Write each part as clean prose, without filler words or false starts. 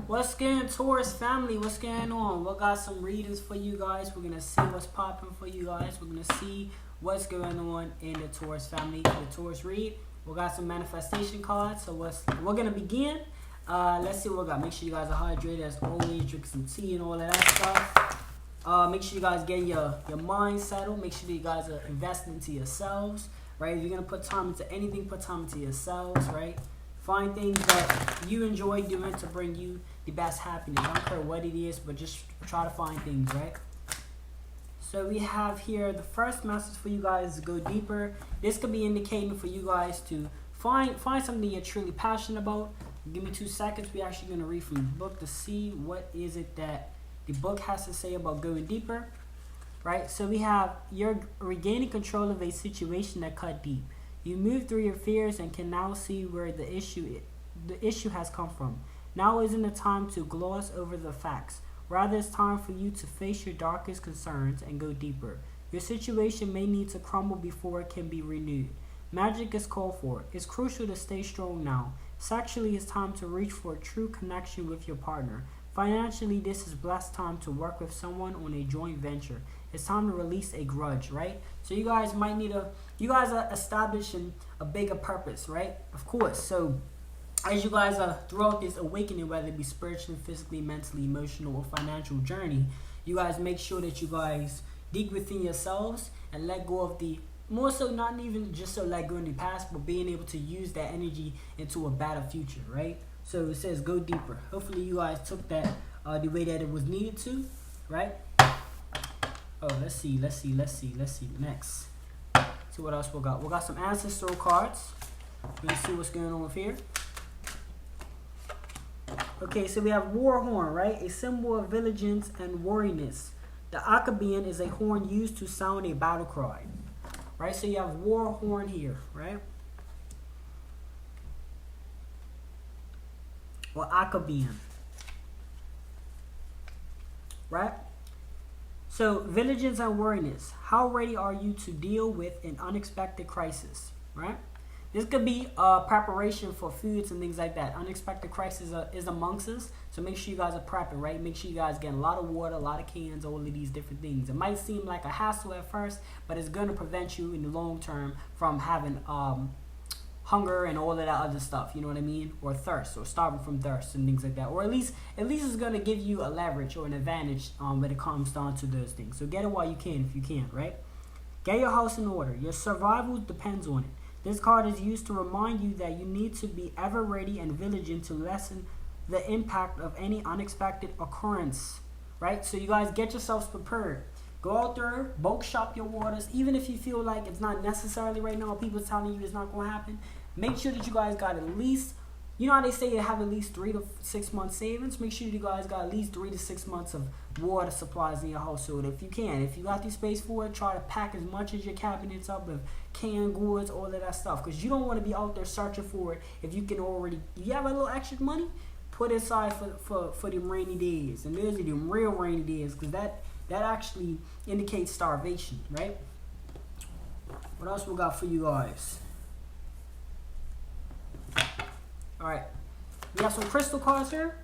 What's good, Taurus family? What's going on? We got some readings for you guys. We're gonna see what's popping for you guys. We're gonna see what's going on in the Taurus family. The Taurus read. We got some manifestation cards. So we're gonna begin. Let's see what we got. Make sure you guys are hydrated as always. Drink some tea and all of that stuff. Make sure you guys get your mind settled. Make sure that you guys are investing into yourselves. Right? If you're gonna put time into anything, put time into yourselves. Right? Find things that you enjoy doing to bring you the best happiness. I don't care what it is, but just try to find things, right? So we have here the first message for you guys to go deeper. This could be indicating for you guys to find something you're truly passionate about. Give me 2 seconds. We're actually going to read from the book to see what is it that the book has to say about going deeper, right? So we have you're regaining control of a situation that cut deep. You move through your fears and can now see where the issue has come from. Now isn't the time to gloss over the facts. Rather, it's time for you to face your darkest concerns and go deeper. Your situation may need to crumble before it can be renewed. Magic is called for. It's crucial to stay strong now. Sexually, it's time to reach for a true connection with your partner. Financially, this is blessed time to work with someone on a joint venture. It's time to release a grudge, right? So you guys might need you guys are establishing a bigger purpose, right? Of course. So as you guys are throughout this awakening, whether it be spiritually, physically, mentally, emotional, or financial journey, you guys make sure that you guys dig within yourselves and let go of the, more so not even just so let go in the past, but being able to use that energy into a better future, right? So it says go deeper. Hopefully you guys took that the way that it was needed to, right? Oh, let's see. Next. See what else we got. We got some ancestral cards. We're gonna see what's going on with here. Okay, so we have war horn, right? A symbol of vigilance and wariness. The Akabian is a horn used to sound a battle cry, right? So you have war horn here, right? Or Akabian, right? So vigilance and wariness. How ready are you to deal with an unexpected crisis, right? This could be preparation for foods and things like that. Unexpected crisis is amongst us. So make sure you guys are prepping, right? Make sure you guys get a lot of water, a lot of cans, all of these different things. It might seem like a hassle at first, but it's going to prevent you in the long term from having hunger and all of that other stuff. You know what I mean? Or thirst, or starving from thirst and things like that. Or at least it's going to give you a leverage or an advantage when it comes down to those things. So get it while you can if you can, right? Get your house in order. Your survival depends on it. This card is used to remind you that you need to be ever ready and vigilant to lessen the impact of any unexpected occurrence, right? So you guys get yourselves prepared. Go out there, bulk shop your waters. Even if you feel like it's not necessarily right now, people telling you it's not going to happen, make sure that you guys got at least, you know how they say you have at least 3 to 6 months savings? Make sure you guys got at least 3 to 6 months of water supplies in your household. If you can, if you got the space for it, try to pack as much as your cabinets up with canned goods, all of that stuff. Because you don't want to be out there searching for it if you can already, you have a little extra money, put it aside for the rainy days. And those are the real rainy days, because that actually indicates starvation, right? What else we got for you guys? All right, we have some crystal cards here.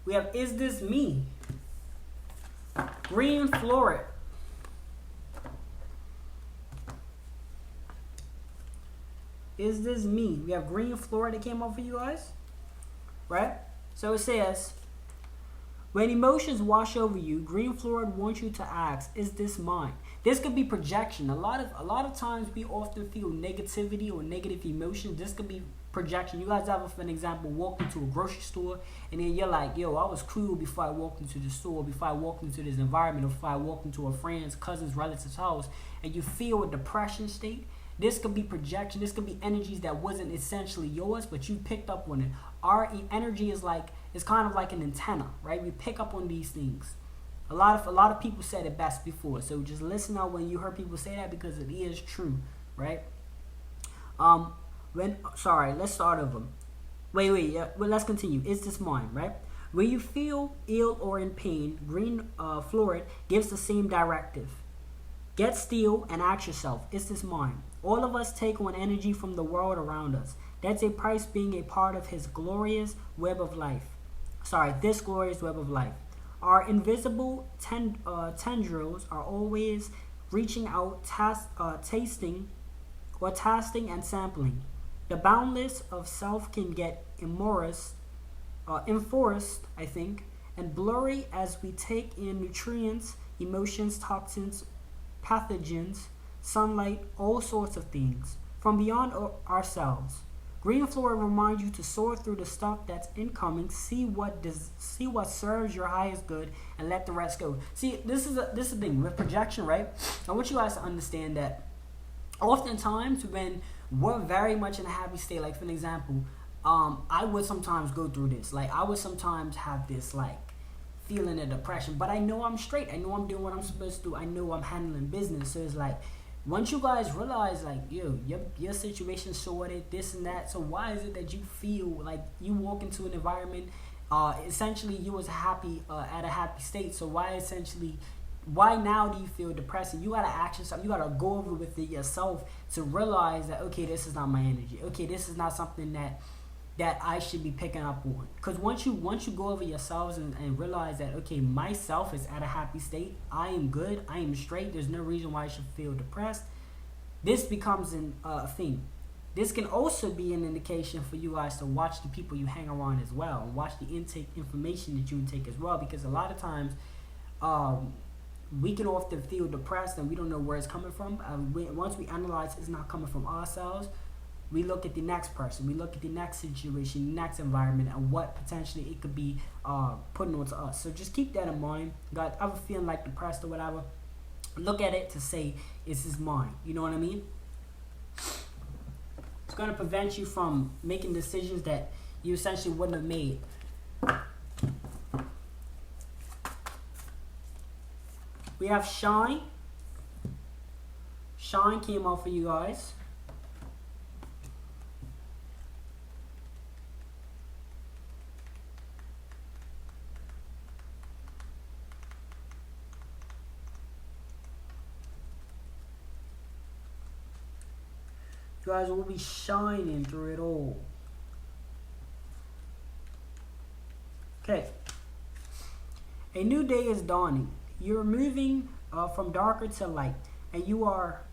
We have Is This Me? Green Florid. Is This Me? We have Green Florid that came up for you guys, right? So it says, when emotions wash over you, Green Florid wants you to ask, is this mine? This could be projection. A lot of times we often feel negativity or negative emotions. This could be projection. You guys ever, for an example, walked into a grocery store and then you're like, yo, I was cool before I walked into the store, before I walked into this environment, or before I walked into a friend's, cousin's, relative's house, and you feel a depression state. This could be projection. This could be energies that wasn't essentially yours, but you picked up on it. Our energy is kind of like an antenna, right? We pick up on these things. A lot of people said it best before, so just listen out when you heard people say that, because it is true, right? Let's start over. Let's continue. Is this mine, right? When you feel ill or in pain, Green Florid gives the same directive. Get still and ask yourself, is this mine? All of us take on energy from the world around us. That's a price being a part of his glorious web of life. Sorry, this glorious web of life. Our invisible tendrils are always reaching out, tasting and sampling. The boundless of self can get enforced, I think, and blurry as we take in nutrients, emotions, toxins, pathogens, sunlight, all sorts of things from beyond ourselves. Green Floor reminds you to sort through the stuff that's incoming, see what serves your highest good, and let the rest go. See, this is the thing with projection, right? I want you guys to understand that oftentimes when we're very much in a happy state, like for an example, I would sometimes go through this. Like I would sometimes have this like feeling of depression, but I know I'm straight. I know I'm doing what I'm supposed to do. I know I'm handling business. So it's like once you guys realize like your situation sorted, this and that, so why is it that you feel like you walk into an environment essentially you was happy at a happy state, so why now do you feel depressed? And you gotta ask yourself, you gotta go over with it yourself to realize that okay, this is not my energy, okay, this is not something that I should be picking up on. Because once you go over yourselves and realize that okay, myself is at a happy state, I am good, I am straight, there's no reason why I should feel depressed, this becomes a thing. This can also be an indication for you guys to watch the people you hang around as well, and watch the information that you intake as well, because a lot of times we can often feel depressed and we don't know where it's coming from. Once we analyze it's not coming from ourselves, we look at the next person, we look at the next situation, the next environment, and what potentially it could be putting onto us. So just keep that in mind. Guys, ever feeling like depressed or whatever, look at it to say, this is mine. You know what I mean? It's going to prevent you from making decisions that you essentially wouldn't have made. We have Shine. Shine came out for you guys. You guys will be shining through it all. Okay. A new day is dawning. You're moving from darker to light, and you are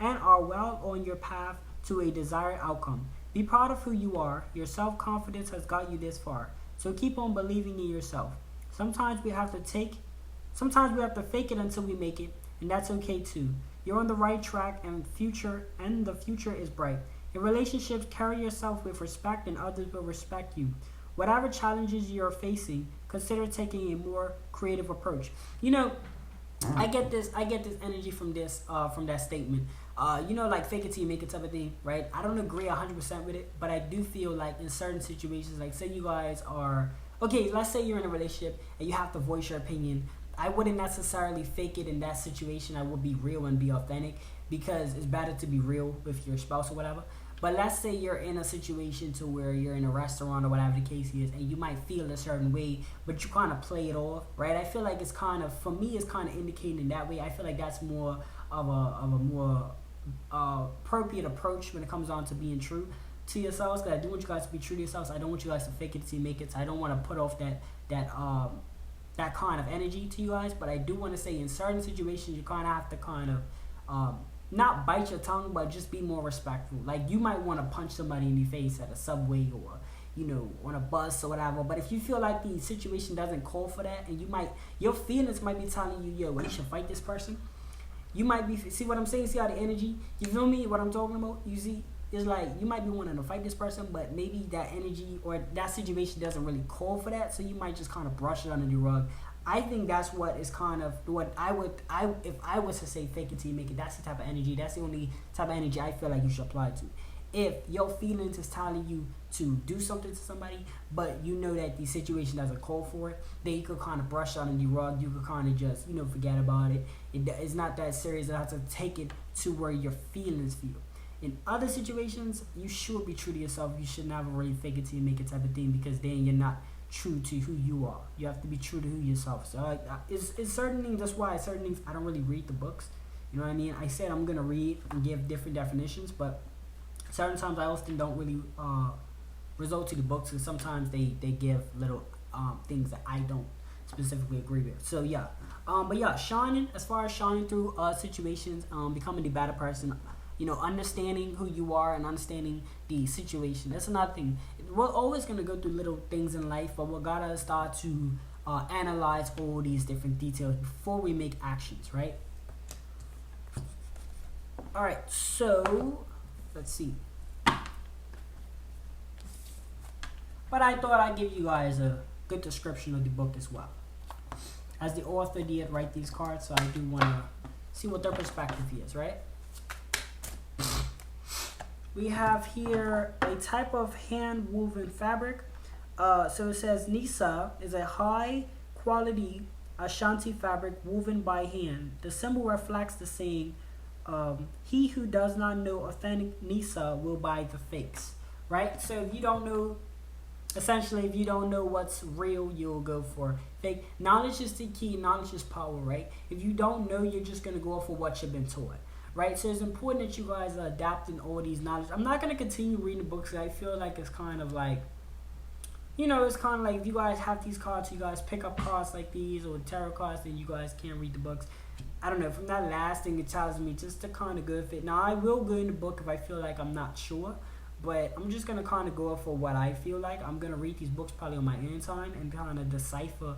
well on your path to a desired outcome. Be proud of who you are. Your self-confidence has got you this far. So keep on believing in yourself. Sometimes we have to fake it until we make it, and that's okay too. You're on the right track, and the future is bright. In relationships, carry yourself with respect, and others will respect you. Whatever challenges you're facing, consider taking a more creative approach. You know, I get this energy from that statement. Like fake it till you make it type of thing, right? I don't agree 100% with it, but I do feel like in certain situations, like say you guys are okay, let's say you're in a relationship and you have to voice your opinion. I wouldn't necessarily fake it in that situation. I would be real and be authentic, because it's better to be real with your spouse or whatever. But let's say you're in a situation to where you're in a restaurant or whatever the case is, and you might feel a certain way, but you kind of play it off, right? I feel like it's kind of, for me, it's kind of indicating in that way. I feel like that's more of a more appropriate approach when it comes on to being true to yourselves, because I do want you guys to be true to yourselves. I don't want you guys to fake it till you make it. So I don't want to put off that kind of energy to you guys, but I do want to say in certain situations you kind of have to kind of not bite your tongue, but just be more respectful. Like you might want to punch somebody in the face at a subway or on a bus or whatever, but if you feel like the situation doesn't call for that, and your feelings might be telling you, yo, you should fight this person, you might be, see what I'm saying, see how the energy, you feel me, what I'm talking about, you see, it's like you might be wanting to fight this person, but maybe that energy or that situation doesn't really call for that, so you might just kind of brush it under the rug. I think that's what is kind of what if I was to say fake it till you make it, that's the type of energy, that's the only type of energy I feel like you should apply to. If your feelings is telling you to do something to somebody, but you know that the situation doesn't call for it, then you could kind of brush it under the rug, you could kind of just, forget about it. It's not that serious. I have to take it to where your feelings feel. In other situations, you should be true to yourself. You should never really fake it till you make it type of thing, because then you're not true to who you are. You have to be true to who yourself. So it's certain things. That's why certain things I don't really read the books. You know what I mean? I said I'm gonna read and give different definitions, but certain times I often don't really resort to the books, and sometimes they give little things that I don't specifically agree with. So yeah, but yeah, shining, as far as shining through situations, becoming the better person, understanding who you are and understanding the situation. That's another thing. We're always gonna go through little things in life, but we gotta start to analyze all these different details before we make actions, right? All right, so let's see. But I thought I'd give you guys a good description of the book as well. As the author did write these cards, so I do want to see what their perspective is, right? We have here a type of hand-woven fabric. So it says Nisa is a high-quality Ashanti fabric woven by hand. The symbol reflects the saying, he who does not know authentic Nisa will buy the fakes, right? So if you don't know, essentially, if you don't know what's real, you'll go for fake. Knowledge is the key. Knowledge is power, right? If you don't know, you're just going to go off of what you've been taught, right? So it's important that you guys are adapting all these knowledge. I'm not going to continue reading the books. I feel like it's kind of like, it's kind of like if you guys have these cards, you guys pick up cards like these or tarot cards, then you guys can't read the books. I don't know. From that last thing, it tells me just to kind of go with it. Now, I will go in the book if I feel like I'm not sure. But I'm just going to kind of go off for what I feel like. I'm going to read these books probably on my own time and kind of decipher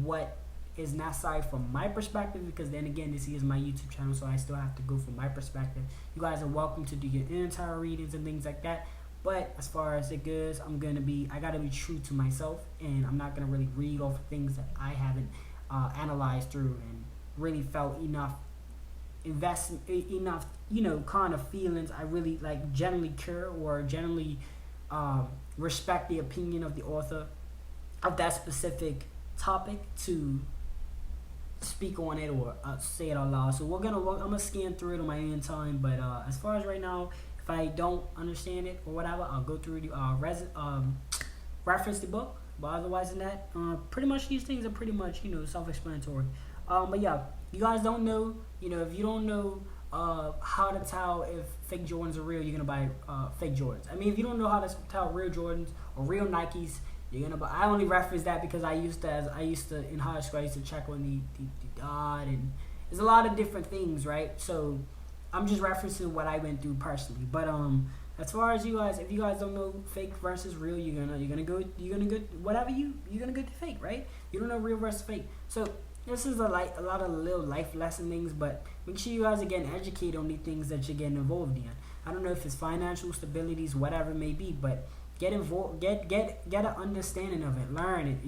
what is necessary from my perspective. Because then again, this is my YouTube channel, so I still have to go from my perspective. You guys are welcome to do your entire readings and things like that. But as far as it goes, I got to be true to myself. And I'm not going to really read off things that I haven't analyzed through and really felt enough kind of feelings I really like generally care or generally respect the opinion of the author of that specific topic to speak on it or say it out loud. So I'm gonna scan through it on my own time. But as far as right now, if I don't understand it or whatever, I'll go through the reference the book. But otherwise than that, pretty much these things are pretty much self-explanatory. But yeah, you guys don't know, if you don't know how to tell if fake Jordans are real, you're gonna buy fake Jordans. I mean, if you don't know how to tell real Jordans or real Nikes, you're gonna buy. I only reference that because I used to in high school, I used to check on the dot, and there's a lot of different things, right? So I'm just referencing what I went through personally. But as far as you guys, if you guys don't know fake versus real, you're gonna go whatever you're gonna go to fake, right? You don't know real versus fake. So this is a lot of little life lesson things, but make sure you guys are getting educated on the things that you're getting involved in. I don't know if it's financial stabilities, whatever it may be, but get involved, get an understanding of it, learn it.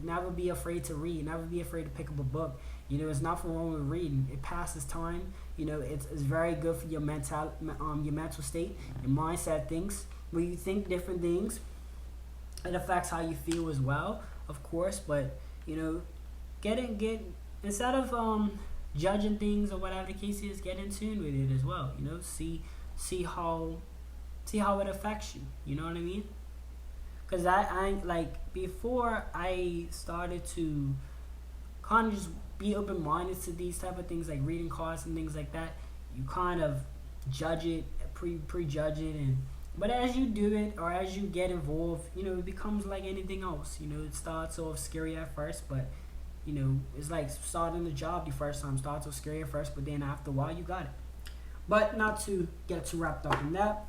Never be afraid to read, never be afraid to pick up a book. It's nothing wrong with reading. It passes time. It's very good for your mental state, your mindset. Things when you think different things, it affects how you feel as well, of course. But get instead of judging things or whatever the case is, get in tune with it as well. See how it affects you. You know what I mean? Because I like before I started to kind of just be open-minded to these type of things like reading cards and things like that. You kind of judge it, prejudge it, but as you do it or as you get involved, it becomes like anything else. It starts off scary at first, but it's like starting a job the first time. Starts off scary at first, but then after a while, you got it. But not to get too wrapped up in that.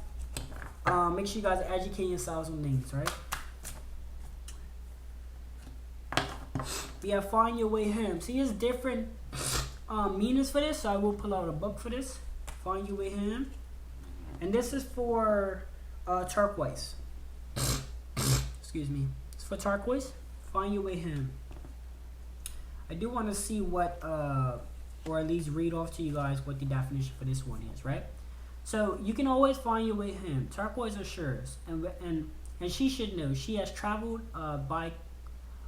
Make sure you guys educate yourselves on things, right? Yeah, find your way home. See, there's different meanings for this, so I will pull out a book for this. Find your way home. And this is for turquoise. Excuse me. It's for turquoise. Find your way home. I do want to see what, or at least read off to you guys what the definition for this one is, right? So you can always find your way home. Turquoise assures, and she should know. She has traveled by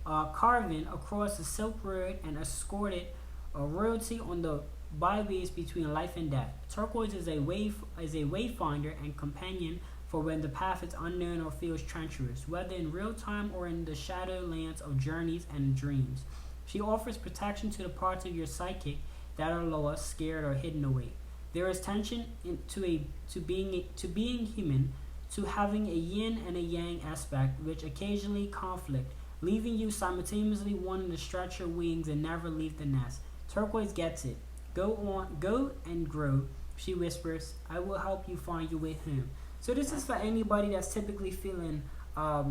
caravan across the Silk Road and escorted royalty on the byways between life and death. Turquoise is a wayfinder and companion for when the path is unknown or feels treacherous, whether in real time or in the shadow lands of journeys and dreams. She offers protection to the parts of your psyche that are lost, scared, or hidden away. There is tension to being human, to having a yin and a yang aspect, which occasionally conflict, leaving you simultaneously wanting to stretch your wings and never leave the nest. Turquoise gets it. Go and grow, she whispers. I will help you find your way home. So this is for anybody that's typically feeling, I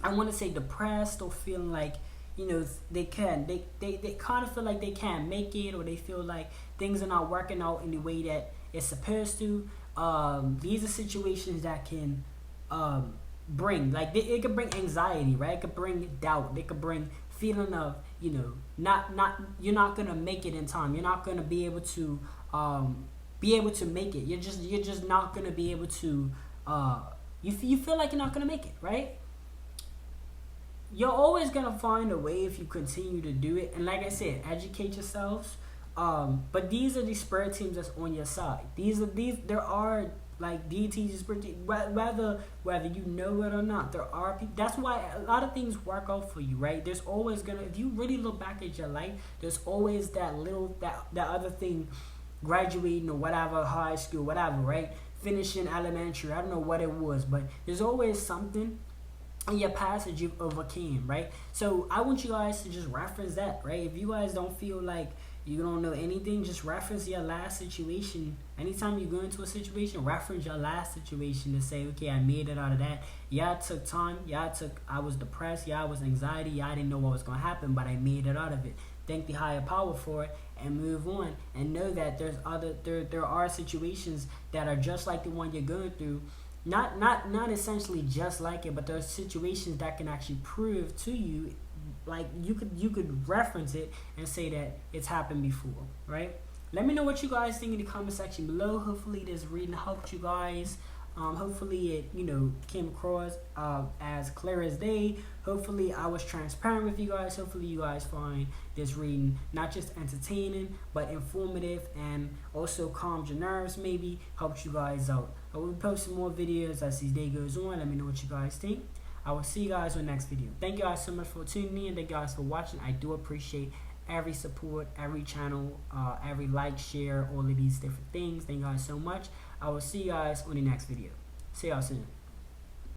want to say depressed, or feeling like, they kind of feel like they can't make it, or they feel like things are not working out in the way that it's supposed to. These are situations that can bring, like, it could bring anxiety, right? It could bring doubt. It could bring feeling of, not you're not gonna make it in time. You're not gonna be able to make it. You're just not gonna be able to. You feel like you're not gonna make it, right? You're always gonna find a way if you continue to do it. And like I said, educate yourselves. But these are the spirit teams that's on your side. There are like deities, spirit teams, whether you know it or not. There are people. That's why a lot of things work out for you, right? There's always gonna, if you really look back at your life, there's always that other thing, graduating or whatever, high school, whatever, right? Finishing elementary, I don't know what it was, but there's always something in your past that you've overcame, right? So I want you guys to just reference that, right? If you guys don't feel like you don't know anything, just reference your last situation. Anytime you go into a situation, reference your last situation to say, okay, I made it out of that. Yeah, it took time. Yeah, I was depressed. Yeah, I was anxiety. Yeah, I didn't know what was going to happen, but I made it out of it. Thank the higher power for it and move on. And know that there are situations that are just like the one you're going through. Not essentially just like it, but there's situations that can actually prove to you, like you could reference it and say that it's happened before, right? Let me know what you guys think in the comment section below. Hopefully this reading helped you guys. Hopefully it came across as clear as day. Hopefully I was transparent with you guys. Hopefully you guys find this reading not just entertaining but informative, and also calmed your nerves, maybe helped you guys out. I will be posting more videos as this day goes on. Let me know what you guys think. I will see you guys in the next video. Thank you guys so much for tuning in. Thank you guys for watching. I do appreciate every support, every channel, every like, share, all of these different things. Thank you guys so much. I will see you guys on the next video. See y'all soon.